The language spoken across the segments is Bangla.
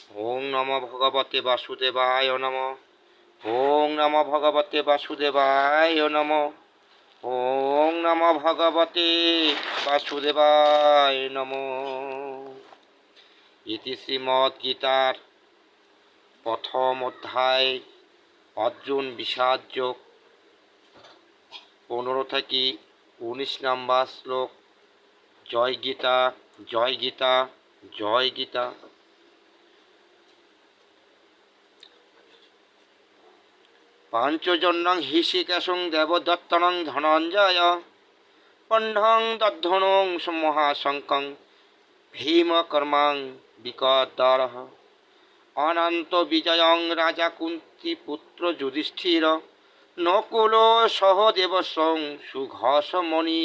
ওং নমো ভগবতে বাসুদেবায় নমঃ। ওং নমো ভগবতে বাসুদেবায় নমঃ। ওং নমো ভগবতে বাসুদেবায় নমঃ। ইতি শ্রীমদ্গীতার প্রথম অধ্যায় অর্জুন বিষাদ যোগ 15 থেকে 19 নম্বর শ্লোক। জয় গীতা, জয় গীতা, জয় গীতা। পাঞ্চজন্যং হৃষিকেশং দেবদত্তনং ধনঞ্জয় পণ্ঢং দদ্ধনং মহাশঙ্কং ভীমকর্মাং বিকদ্রহ অনন্ত বিজয়ং রাজা কুন্তি পুত্র যুধিষ্ঠির নকুল সহদেবসং সুঘোষমণি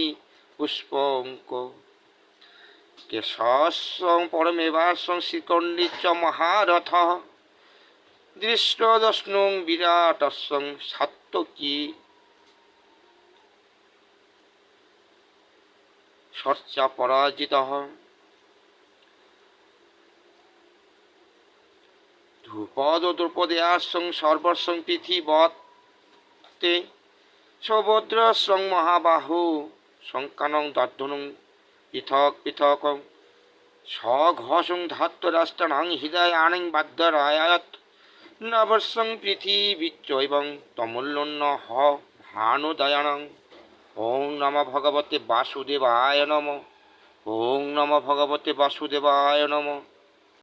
পুষ্পঙ্ক কেশস্যং পরমেবাসং শ্রীকণ্ডিচ মহারথ দৃষ্টদস্নুং বিরাটস্যং সাত্ত্বকী সর্চা পরাজিতঃ ধ্রুপদ দ্রৌপদেয়াসং সর্বস্বং পৃথিবতে সৌভদ্রস্যং মহাবাহু শঙ্কানং দর্ধনং পৃথক পৃথক সঘোষং ধাত্তরাষ্ট্রাণং হৃদয়ানিং বাধ্যরায়ত নবস্যং পৃথিবীচ্চৈবং তমূল্যন্ন হ ভানুদয়ানং। ওং নমো ভগবতে বাসুদেবায় নমঃ। ওং নমো ভগবতে বাসুদেবায় নমঃ।